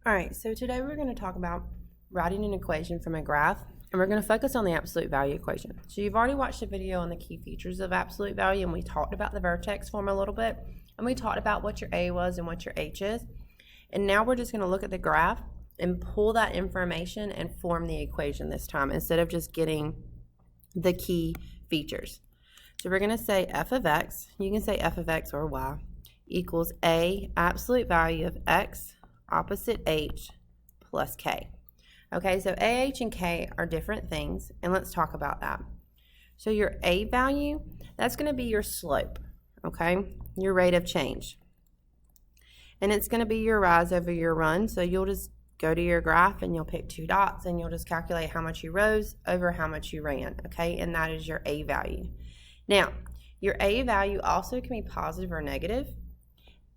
All right, so today we're going to talk about writing an equation from a graph, and we're going to focus on the absolute value equation. So you've already watched a video on the key features of absolute value, and we talked about the vertex form a little bit, and we talked about what your A was and what your H is. And now we're just going to look at the graph and pull that information and form the equation this time instead of just getting the key features. So we're going to say f of x, you can say f of x or y, equals A absolute value of x opposite h plus k. Okay, so A, H, and K are different things, and let's talk about that. So your A value, that's going to be your slope, okay, your rate of change. And it's going to be your rise over your run, so you'll just go to your graph and you'll pick two dots and you'll just calculate how much you rose over how much you ran, okay, and that is your A value. Now, your A value also can be positive or negative,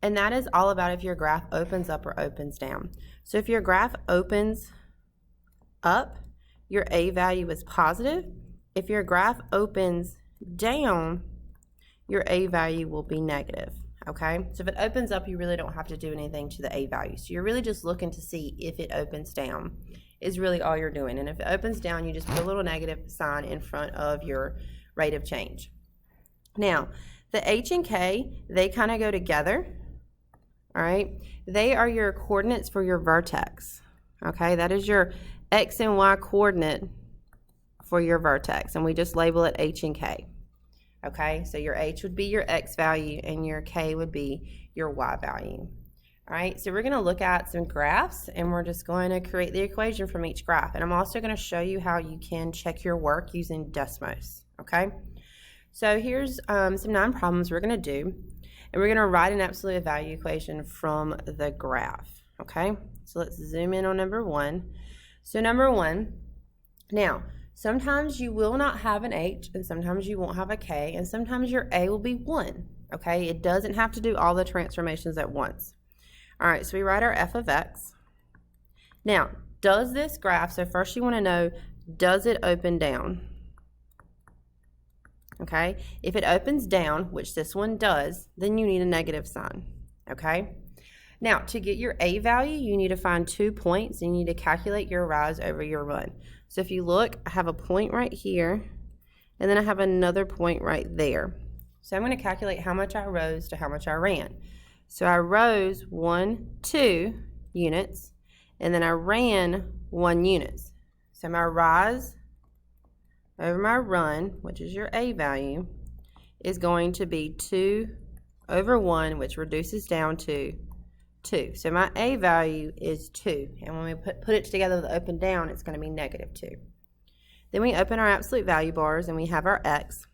and that is all about if your graph opens up or opens down. So if your graph opens up, your A value is positive. If your graph opens down, your A value will be negative, okay? So if it opens up, you really don't have to do anything to the A value. So you're really just looking to see if it opens down is really all you're doing. And if it opens down, you just put a little negative sign in front of your rate of change. Now, the H and K, they kind of go together. All right, they are your coordinates for your vertex. Okay, that is your X and Y coordinate for your vertex, and we just label it H and K. Okay, so your H would be your X value and your K would be your Y value. All right, so we're going to look at some graphs and we're just going to create the equation from each graph. And I'm also going to show you how you can check your work using Desmos. Okay, so here's some 9 problems we're going to do. And we're going to write an absolute value equation from the graph, okay? So let's zoom in on number 1. So number 1, now, sometimes you will not have an H, and sometimes you won't have a K, and sometimes your A will be 1, okay? It doesn't have to do all the transformations at once. All right, so we write our f of x. Now, does this graph, so first you want to know, does it open down? Okay, if it opens down, which this one does, then you need a negative sign, okay? Now, to get your A value, you need to find 2 points, and you need to calculate your rise over your run. So if you look, I have a point right here, and then I have another point right there. So I'm going to calculate how much I rose to how much I ran. So I rose 2 units, and then I ran 1 unit. So my rise over my run, which is your A value, is going to be 2 over 1, which reduces down to 2. So my A value is 2. And when we put it together with open down, it's going to be negative 2. Then we open our absolute value bars and we have our X.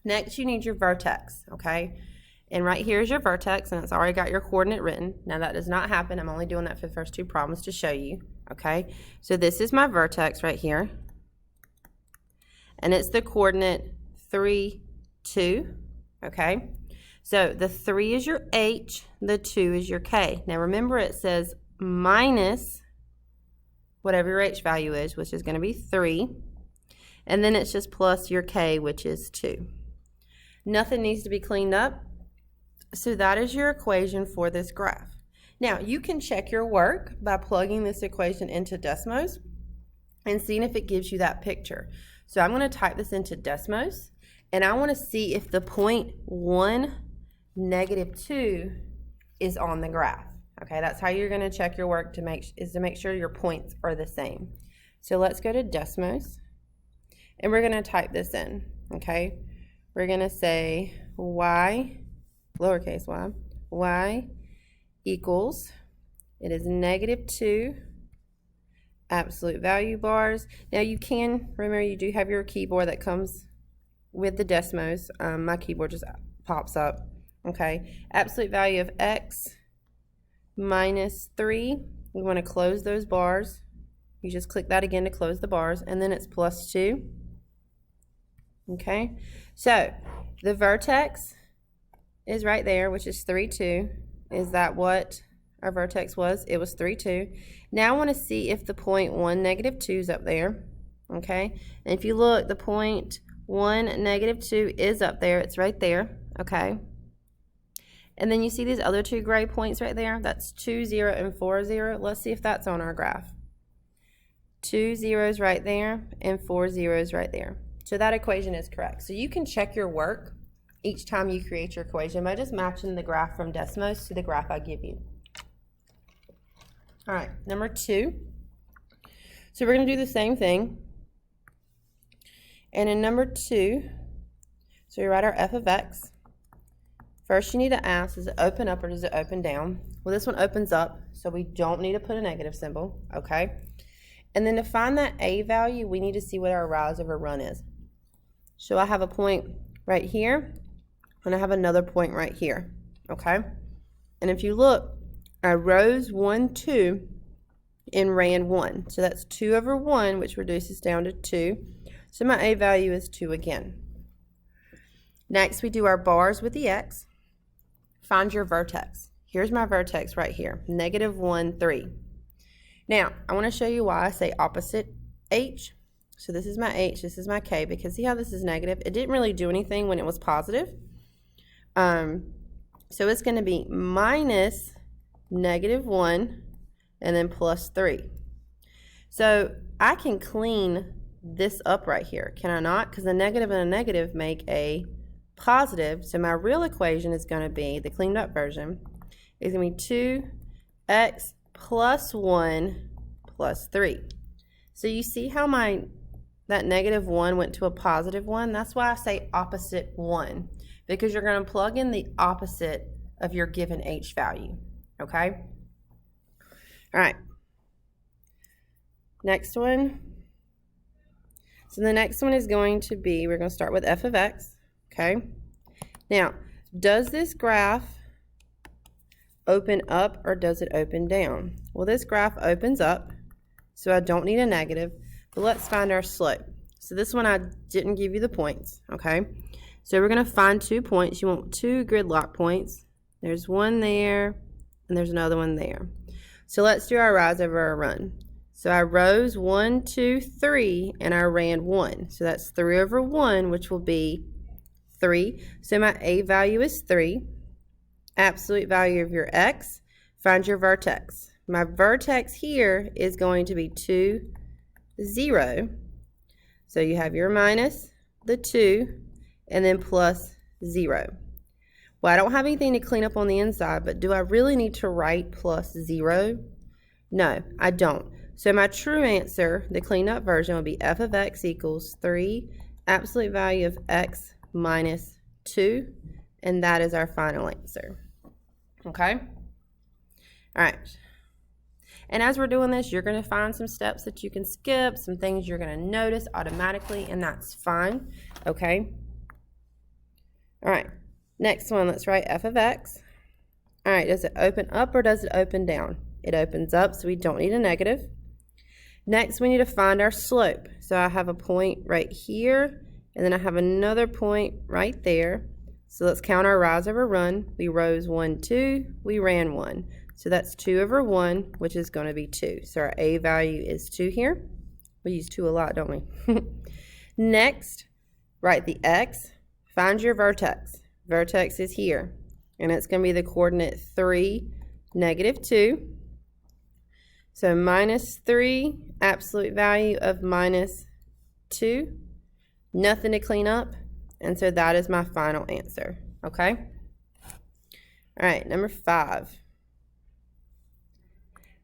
Next, you need your vertex, okay? And right here is your vertex, and it's already got your coordinate written. Now, that does not happen. I'm only doing that for the first 2 problems to show you, okay? So this is my vertex right here. And it's the coordinate 3, 2, okay? So the 3 is your H, the 2 is your K. Now remember, it says minus whatever your H value is, which is going to be 3, and then it's just plus your K, which is 2. Nothing needs to be cleaned up, so that is your equation for this graph. Now, you can check your work by plugging this equation into Desmos and seeing if it gives you that picture. So I'm going to type this into Desmos, and I want to see if the point 1, negative 2 is on the graph. Okay, that's how you're going to check your work to make sure your points are the same. So let's go to Desmos, and we're going to type this in. Okay, we're going to say y, lowercase y equals, it is negative 2 absolute value bars. Now you can, remember, you do have your keyboard that comes with the Desmos. My keyboard just pops up. Okay, absolute value of x minus 3. We want to close those bars. You just click that again to close the bars, and then it's plus 2. Okay, so the vertex is right there, which is 3, 2. Is that what our vertex was? It was 3, 2. Now I want to see if the point 1, negative 2 is up there. Okay, and if you look, the point 1, negative 2 is up there. It's right there. Okay, And then you see these other two gray points right there? That's 2, 0, and 4, 0. Let's see if that's on our graph. 2 zeros right there and 4 zeros right there. So that equation is correct. So you can check your work each time you create your equation by just matching the graph from Desmos to the graph I give you. All right, number 2. So we're going to do the same thing. And in number 2, so we write our f of x. First you need to ask, does it open up or does it open down? Well, this one opens up, so we don't need to put a negative symbol, okay? And then to find that a value, we need to see what our rise over run is. So I have a point right here, and I have another point right here, okay? And if you look, I rose 1, 2, and ran 1. So that's 2 over 1, which reduces down to 2. So my a value is 2 again. Next, we do our bars with the x. Find your vertex. Here's my vertex right here, negative 1, 3. Now, I want to show you why I say opposite h. So this is my h, this is my k, because see how this is negative? It didn't really do anything when it was positive. So it's going to be minus negative 1 and then plus 3. So I can clean this up right here, can I not? Because a negative and a negative make a positive. So my real equation is going to be, the cleaned up version, is going to be 2x plus 1 plus 3. So you see how that negative 1 went to a positive 1? That's why I say opposite 1, because you're going to plug in the opposite of your given h value, okay? All right. Next one. So the next one is going to be, we're going to start with f of x, okay? Now, does this graph open up or does it open down? Well, this graph opens up, so I don't need a negative, but let's find our slope. So this one I didn't give you the points, okay? So we're going to find 2 points. You want 2 gridlock points. There's one there, and there's another one there. So let's do our rise over our run. So I rose 1, 2, 3, and I ran 1. So that's 3 over 1, which will be 3. So my a value is 3. Absolute value of your x. Find your vertex. My vertex here is going to be 2, 0. So you have your minus, the 2, and then plus 0. Well, I don't have anything to clean up on the inside, but do I really need to write plus 0? No, I don't. So my true answer, the cleaned up version, will be f of x equals 3, absolute value of x minus 2, and that is our final answer. Okay? All right. And as we're doing this, you're going to find some steps that you can skip, some things you're going to notice automatically, and that's fine. Okay? All right. Next one, let's write f of x. All right, does it open up or does it open down? It opens up, so we don't need a negative. Next, we need to find our slope. So I have a point right here, and then I have another point right there. So let's count our rise over run. We rose 1, 2, we ran 1. So that's 2 over 1, which is going to be 2. So our a value is 2 here. We use 2 a lot, don't we? Next, write the x. Find your vertex. Vertex is here, and it's going to be the coordinate 3, negative 2. So minus 3, absolute value of minus 2. Nothing to clean up, and so that is my final answer. Okay? All right, number 5.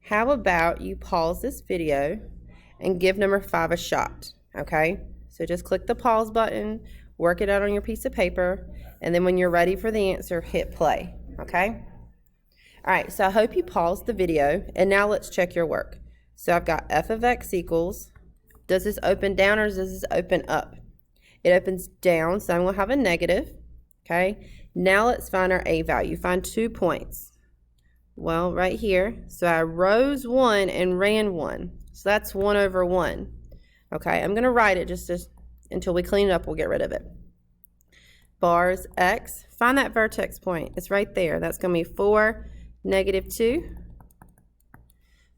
How about you pause this video and give number 5 a shot, okay? So just click the pause button, work it out on your piece of paper, and then when you're ready for the answer, hit play, okay? All right, so I hope you paused the video, and now let's check your work. So I've got f of x equals, does this open down or does this open up? It opens down, so I'm going to have a negative, okay? Now let's find our a value. Find 2 points. Well, right here. So I rose 1 and ran 1. So that's 1 over 1. Okay, I'm going to write it just until we clean it up, we'll get rid of it. Bars x. Find that vertex point. It's right there. That's going to be 4, negative 2.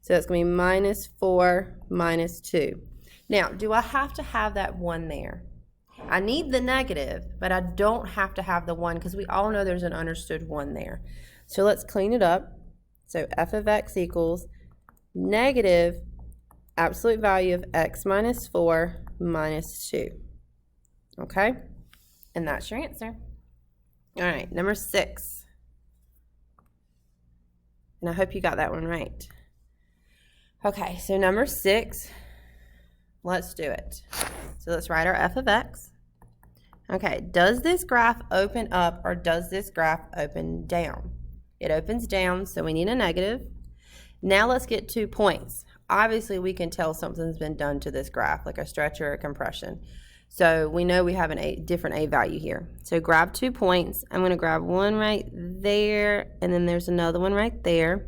So that's going to be minus 4, minus 2. Now, do I have to have that 1 there? I need the negative, but I don't have to have the 1 because we all know there's an understood 1 there. So let's clean it up. So f of x equals negative absolute value of x minus 4 minus 2. Okay? And that's your answer. All right, number 6. And I hope you got that one right. Okay, so number 6, let's do it. So let's write our f of x. Okay, does this graph open up or does this graph open down? It opens down, so we need a negative. Now let's get 2 points. Obviously, we can tell something's been done to this graph, like a stretch or a compression. So we know we have a different a value here. So grab 2 points. I'm going to grab one right there, and then there's another one right there.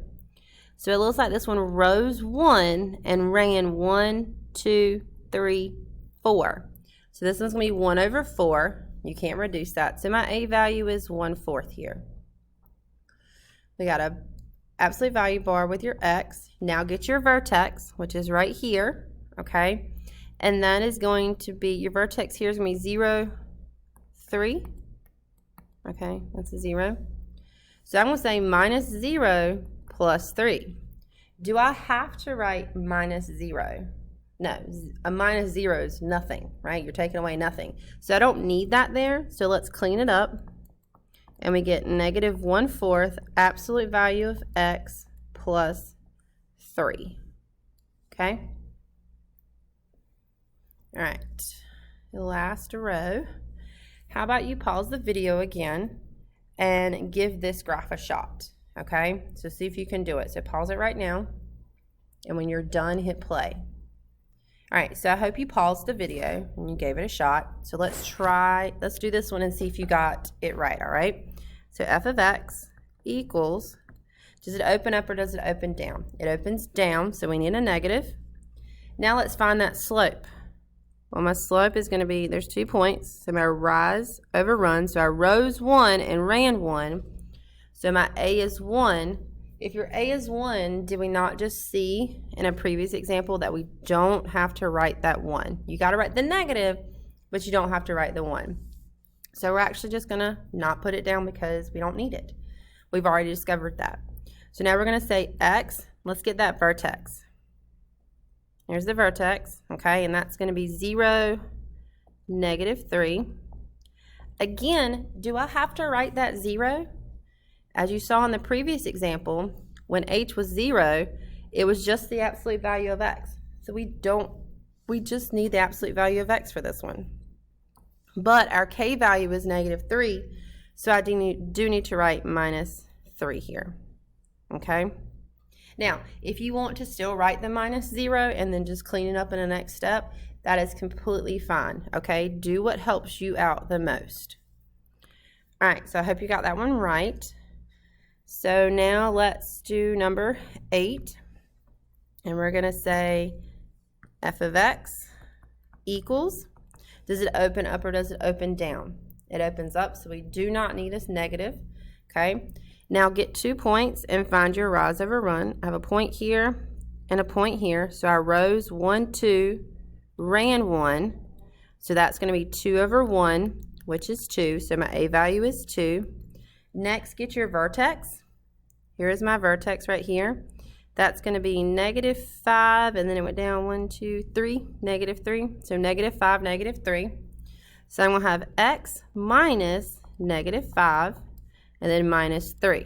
So it looks like this one rose 1 and ran 1, 2, 3, 4. So this one's going to be 1 over 4. You can't reduce that. So my a value is 1/4 here. We got a absolute value bar with your x. Now get your vertex, which is right here, okay? And that is going to be, your vertex here is going to be 0, 3. Okay, that's a 0. So I'm going to say minus 0 plus 3. Do I have to write minus 0? No, a minus 0 is nothing, right? You're taking away nothing. So I don't need that there. So let's clean it up. And we get negative 1/4 absolute value of x plus 3. Okay? All right, the last row. How about you pause the video again and give this graph a shot, okay? So see if you can do it. So pause it right now, and when you're done, hit play. All right, so I hope you paused the video and you gave it a shot. So let's do this one and see if you got it right, all right? So f of x equals, does it open up or does it open down? It opens down, so we need a negative. Now let's find that slope. Well, my slope is going to be, there's 2 points, so my rise over run. So I rose 1 and ran 1. So my a is 1. If your a is 1, did we not just see in a previous example that we don't have to write that 1? You got to write the negative, but you don't have to write the 1. So we're actually just going to not put it down because we don't need it. We've already discovered that. So now we're going to say x. Let's get that vertex. Here's the vertex, okay, and that's going to be 0, negative 3. Again, do I have to write that 0? As you saw in the previous example, when h was 0, it was just the absolute value of x. So we just need the absolute value of x for this one. But our k value is negative 3, so I do need to write minus 3 here, okay? Now, if you want to still write the minus 0 and then just clean it up in the next step, that is completely fine, okay? Do what helps you out the most. All right, so I hope you got that one right. So now let's do number 8, and we're going to say f of x equals, does it open up or does it open down? It opens up, so we do not need this negative, okay? Now get 2 points and find your rise over run. I have a point here and a point here. So I rose 1, 2, ran 1. So that's going to be 2 over 1, which is 2. So my a value is 2. Next, get your vertex. Here is my vertex right here. That's going to be negative 5, and then it went down 1, 2, 3, negative 3. So negative 5, negative 3. So I'm going to have x minus negative 5. And then minus 3.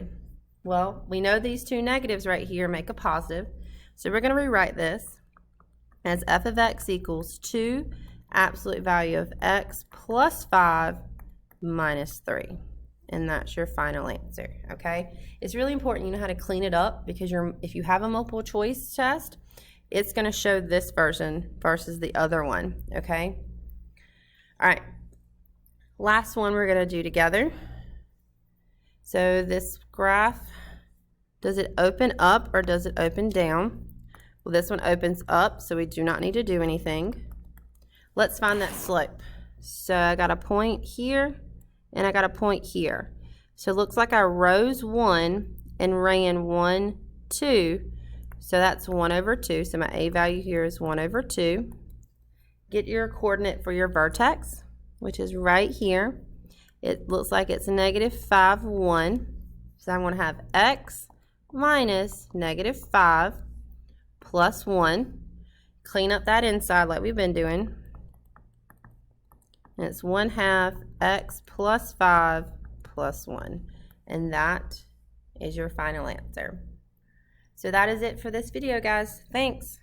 Well, we know these two negatives right here make a positive. So we're going to rewrite this as f of x equals 2 absolute value of x plus 5 minus 3. And that's your final answer, okay? It's really important you know how to clean it up because if you have a multiple choice test, it's going to show this version versus the other one, okay? All right. Last one we're going to do together. So this graph, does it open up or does it open down? Well, this one opens up, so we do not need to do anything. Let's find that slope. So I got a point here, and I got a point here. So it looks like I rose 1 and ran 1, 2. So that's 1 over 2. So my a value here is 1 over 2. Get your coordinate for your vertex. which is right here. It looks like it's negative 5, 1. So I'm going to have x minus negative 5 plus 1. Clean up that inside like we've been doing. And it's 1/2 x plus 5 plus 1. And that is your final answer. So that is it for this video, guys. Thanks.